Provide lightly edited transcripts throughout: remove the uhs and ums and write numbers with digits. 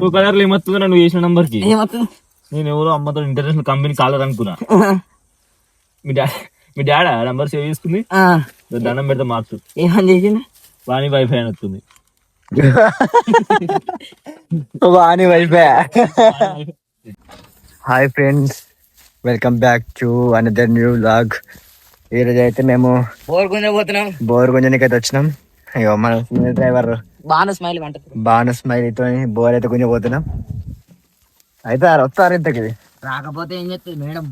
Two కలర్లు ఏమవుతుందో నువ్వు చేసిన నంబర్ కి నేను ఎవరో అమ్మతో ఇంటర్నేషనల్ కంపెనీ కాలర్ అనుకున్నా. మీ డాడా నంబర్ సేవ్ చేసుకుంది. దండం పెడితే మార్క్స్ ఏమని చేసింది వాణి వైఫై అని వస్తుంది. వాణి wifi. Hi friends, welcome back to another new vlog. ఈరోజు అయితే మేము బోర్గుంజనికి అయితే వచ్చినాం. అయ్యో మన డ్రైవర్ బాను స్మైలీతో బోర్ అయితే గుంజపోతున్నాం. అయితే వస్తారు ఇంతకి. రాకపోతే ఏం చెప్తుంది మేడం,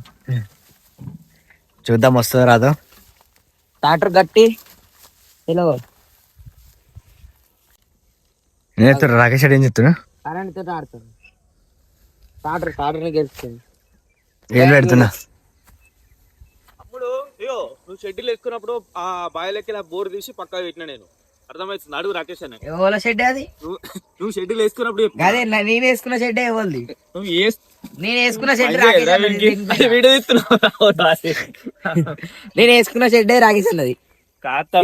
చూద్దాం వస్తుందో రాదో. ట్రాక్టర్ గట్టి నేను చెప్తాను రాకేష్ ఏం చెప్తున్నా కరెంట్ తోటి ఆడుతుంది. ట్రాక్టర్ గెలుస్తుంది. ఏం పెడుతున్నా అప్పుడు అయ్యో నువ్వు షెడ్యూల్ వేసుకున్నప్పుడు ఆ బాయిలకి బోర్ తీసి పక్కా పెట్టినా నేను. అర్థమవుతుంది. అడుగు రాకేష్ అని. ఎవరి షెడ్ అది? నువ్వు షెడ్యూల్ వేసుకున్నప్పుడు అదే నేను వేసుకున్న షెడ్ ఎవరిది? నువ్వు నేను వేసుకున్న షెడ్ వీడియో తీస్తున్నావు. నేను వేసుకున్న షెడ్ రాకేష్ అన్నది.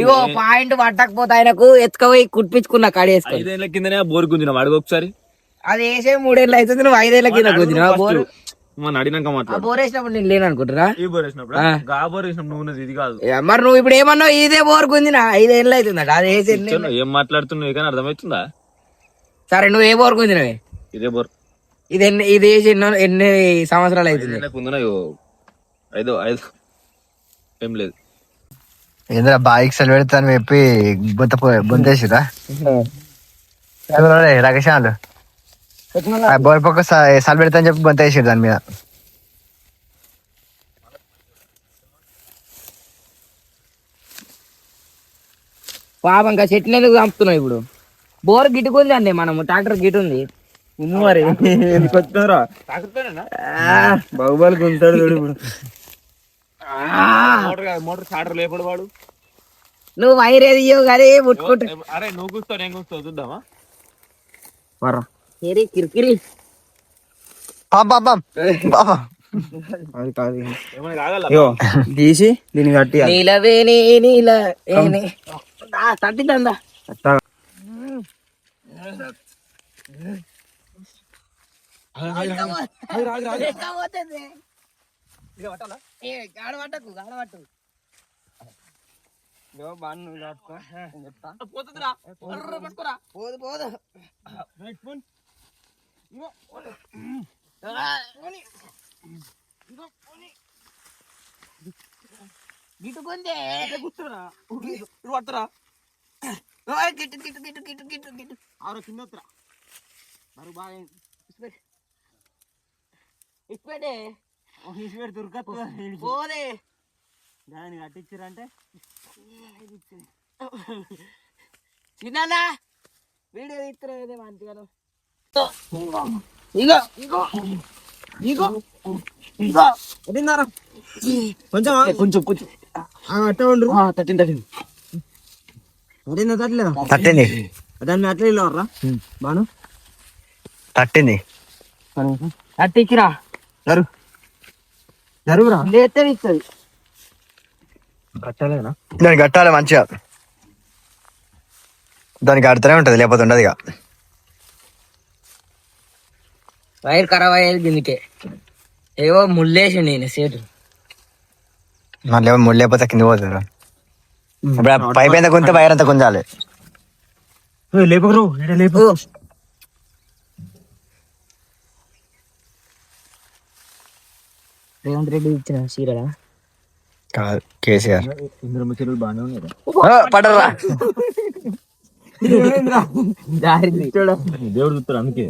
ఇగో పాయింట్ పట్టకపోతే ఆయనకు ఎత్తుకపోయి కుట్టించుకున్నా కాడి వేసుకుని. 5 ఏళ్ల కిందనే బోర్ గుంజినావు. అడుగు ఒకసారి. అది వేసే 3 ఏళ్ళు అవుతుంది, నువ్వు 5 ఏళ్ల కింద గుంజినా బోర్. అడిగినాక మాట్లాడు. బోర్ వేసినప్పుడు నేను లేను అనుకుంటున్నా. ఈ బోర్ వేసినప్పుడు బోర్ వేసినప్పుడు నువ్వు ఇది కాదు. మరి నువ్వు ఇప్పుడు ఏమన్నావు? ఇదే బోర్ గుంజినా 5 ఏళ్ళు అవుతుందట. అది వేసి ఏం మాట్లాడుతున్నావు కానీ అర్థమవుతుందా? సరే నువ్వు ఏ బోర్ గుంజినవే? ఇదే బోర్. ఇది వేసి ఎన్ని సంవత్సరాలు అవుతుంది? 5 ఏం లేదు. ఏంద్రా బైక్ సెల్ పెడతాను చెప్పి బొంతేసిరా రాకేష్ వాళ్ళు బోర్ పక్క సెల్ పెడతా అని చెప్పి బొంతేసారు దాని మీద. పాపం ఇంకా చెట్లు ఎందుకు చంపుతున్నావు ఇప్పుడు? బోర్ గిట్టుకుంది అండి, మనం ట్రాక్టర్ గిట్ ఉంది మరి. ఎందుకు వచ్చినారా? బాహుబలికి ఉంటాడు చూడు ఇప్పుడు. మోటార్ స్టార్టర్ లేపడు వాడు. నువ్వు వైర్ ఏది ఇవ్వవు కానీ ముట్టుకుంటు. అరే నువ్వు కూర్చో నేను కూర్చో చూద్దామా? కిరికిరి తీసి దీన్ని కట్టి నీలవేణి నీల తట్టిందా గిట్టుకుందే పడతారా? గిట్టు గిట్టు గిట్టు గిట్టు గిట్టు గిట్టు ఆరో కింద వస్తారా? మరి బాగా ఇప్పుడే పోదే దాన్ని కట్టించారంటే చిన్న వీడియో ఇస్తున్నా మంచిగా. ఇగో ఇగో ఇగో ఇగో తిన్నారా? కొంచెం కొంచెం కొంచెం తట్టింది తట్టింది దాన్ని అట్లా వెళ్ళవర్రా బాను తట్టింది అట్టిచ్చిరా జరుగురా లేతే ఇస్తుంది. కట్టాలేనా? దాన్ని కట్టాలి మంచిగా, దానికి కడుతూనే ఉంటది లేకపోతే ఉండదు. ఇక వైర్ ఖరాబ్ అయ్యేది దీనికే. ఏవో ముళ్ళేసి నేను సేటు మళ్ళీ ముళ్ళు లేకపోతే కింద పోతారు. ఇప్పుడు పైపు ఎంత గుంతే వైర్ అంతా గుంజాలి. లేపరు లేపు. రేవంత్ రెడ్డి ఇచ్చిన సీరడా కాదు కేసీఆర్. ఇంద్రమ్మ చెరువులు బాగానే ఉన్నాయి. పడరా దేవుడు చూస్తారు అందుకే.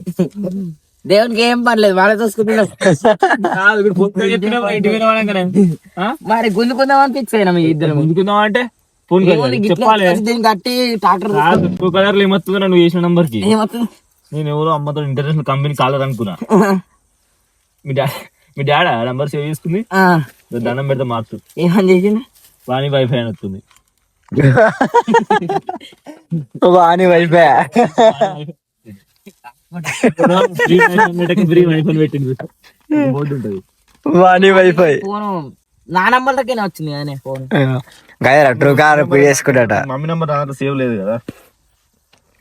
దేవునికి ఏం పర్లేదు, వాళ్ళ చూసుకుంటున్నాం. మరి గుంజుకుందాం అనిపించాయినా మీ ఇద్దరు? గుంజుకుందాం అంటే ఫోన్ చెప్పాలి. దీన్ని కట్టి ట్రాక్టర్ టూ కలర్లు ఏమవుతుందో నువ్వు చేసిన నంబర్ కి. నేను ఎవరో అమ్మతో ఇంటర్నేషనల్ కంపెనీ కాలర్ అనుకున్నా. మీ డాడా నంబర్ సేవ్ చేసుకుంది. దండం పెడితే మార్క్స్ ఏమని చేసింది? వాణి వైఫై అని వస్తుంది. వాణి వైఫై ఫ్రీ వైఫై పెట్టింది. బోర్డు ఉంటది వాణి వైఫై. ఫోన్ నా నంబర్ దగ్గర వచ్చింది కానీ ఫోన్ ట్రూ కార్ వేసుకుంటాట. మమ్మీ నంబర్ సేవ్ లేదు కదా.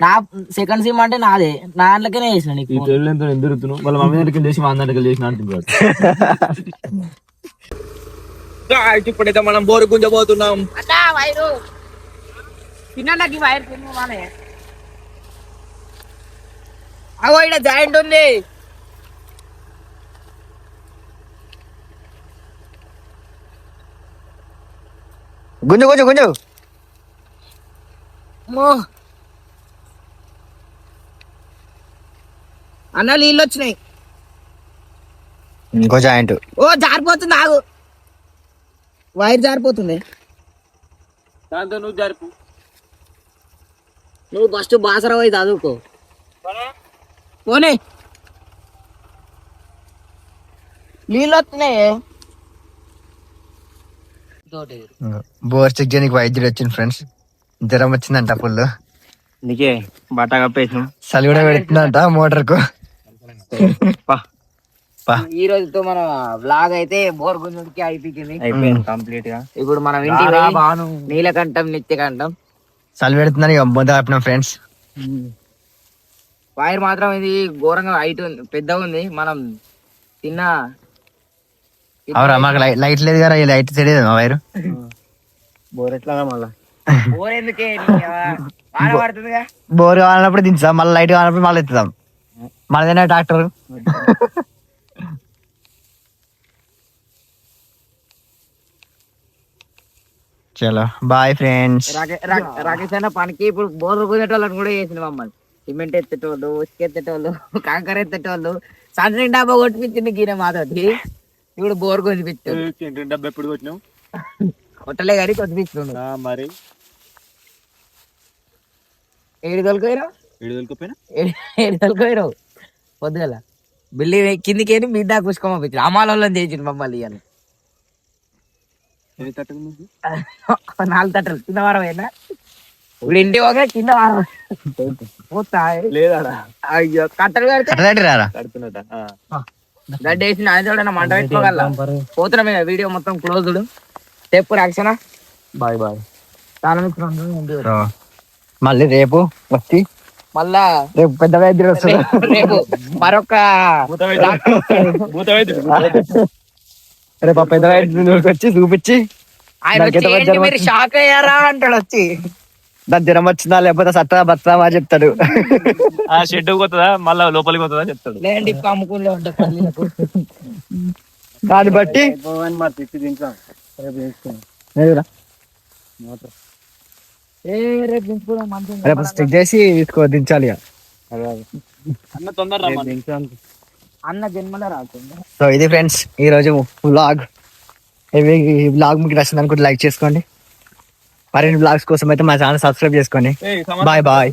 నా సెకండ్ సిమ్ అంటే నాదే నా దాంట్లోనే చేసిన నీకు ఈ phone. తెలియదు ఎందుకు వాళ్ళ మమ్మీ దగ్గరికి చేసి మా అందరికి చేసిన అంటున్నారు. ఇప్పుడైతే మనం బోరు గుంజబోతున్నాం. అన్నా వైరు తిన్నాకి వైర్ తిన్నానే అగో ఇక్కడ జాయింట్ ఉంది. గుంజు గుంజు గుంజు. అమ్మో. అన్న నీళ్ళు వచ్చినాయి. ఇంకో జాయింట్. ఓ జారిపోతుంది ఆగు వైర్ జారిపోతుంది. దాంతో నువ్వు జరుపు. నువ్వు ఫస్ట్ బాసరా పోయి చదువుకో పోనీ నీళ్ళు వస్తున్నాయి. బోర్ చెక్ చేయడానికి వైద్యుడు వచ్చింది ఫ్రెండ్స్. జ్వరం వచ్చిందంట ఫుల్. నీకే బట్ట కప్పేసిన చలి కూడా పెడుతుందంట మోటార్ కు. ఈ రోజుతో మన వ్లాగ్ అయితే బోర్ గుంజుడికి అయిపోయింది కంప్లీట్ గా. ఇప్పుడు మనం ఇంటికి పోయి నీలకంఠం నిత్యకంఠం చలి పెడుతుందని మొదలు ఆపినాం ఫ్రెండ్స్. వైర్ మాత్రం ఇది ఘోరంగా హైట్ ఉంది పెద్దగా ఉంది. మనం తిన్న అవురా మాకు లైట్ లేదు కదా, ఈ లైట్ తెలియదు మా వైరు. బోర్ ఎట్లా మళ్ళా బోర్ ఎందుకే వాన పడుతుందిగా. బోర్ కావాలన్నప్పుడు దించుతాం, మళ్ళీ లైట్ కావాలన్నప్పుడు మళ్ళీ ఎత్తుతాం. మనదేనా ట్రాక్టర్. చలో బాయ్ ఫ్రెండ్స్. రాకేష్ అన్న పనికి ఇప్పుడు బోర్లు కుదేటోళ్ళని కూడా చేసిన మమ్మల్ని. సిమెంట్ ఎత్తేటోళ్ళు, ఉసుక ఎత్తేటోళ్ళు, కాంకర ఎత్తేటోళ్ళు, సన్సైన్ డాబా కొట్టిపించింది గీన మాతోటి. ఇప్పుడు బోర్ కొట్టిపించాడు. డబ్బు ఎప్పుడు కొట్టినావు? కొట్టలే కానీ కొట్టిపించుకోండు. మరి 7 తొలకపోయినా 7 తొలకపోయినావు పొద్దుగల బిల్లి కిందికి మీ దాకా పుష్కోమపించారు. అమ్మాలలో చేసిండు మమ్మల్ని ఇవాళ 4 తట్టలు కింద వారం అయినా ఇప్పుడు ఇంటి ఒక కింద వారం లేదా అయ్యో కట్టలు కడితే రారా గడ్డ వేసి ఆయన చూడన్నా మంట పెట్టుకోగల పోతున్నా మీద వీడియో మొత్తం క్లోజ్డ్. చెప్పు రాక్షణ బాయ్ బాయ్. చాలా మళ్ళీ రేపు వచ్చి మళ్ళా రేపు పెద్ద వైద్యుడు వస్తారు. రేపు మరొక రేపు పెద్ద వైద్యుడు వచ్చి చూపించి ఆయన వచ్చి ఏంటి మీరు షాక్ అయ్యారా అంటాడు వచ్చి. దాని జ్వరం వచ్చిందా లేకపోతే సత్తా బతామా చెప్తాడు. ఆ షెడ్ పోతుందా మళ్ళా లోపలికి పోతుందా చెప్తాడు. లేండి ఇప్పుడు అమ్ముకుంటే ఉంటుంది. దాన్ని బట్టి రేపు చెక్ చేసి తీసుకో దించాలి. అన్న తొందర అన్న జన్మలో రాకుండా. సో ఇది ఫ్రెండ్స్ ఈ రోజు వ్లాగ్. ఈ వ్లాగ్ మీకు నచ్చింది అనుకుంటే లైక్ చేసుకోండి. మరిన్ని వ్లాగ్స్ కోసం అయితే మా ఛానల్ సబ్స్క్రైబ్ చేసుకోండి. Bye bye.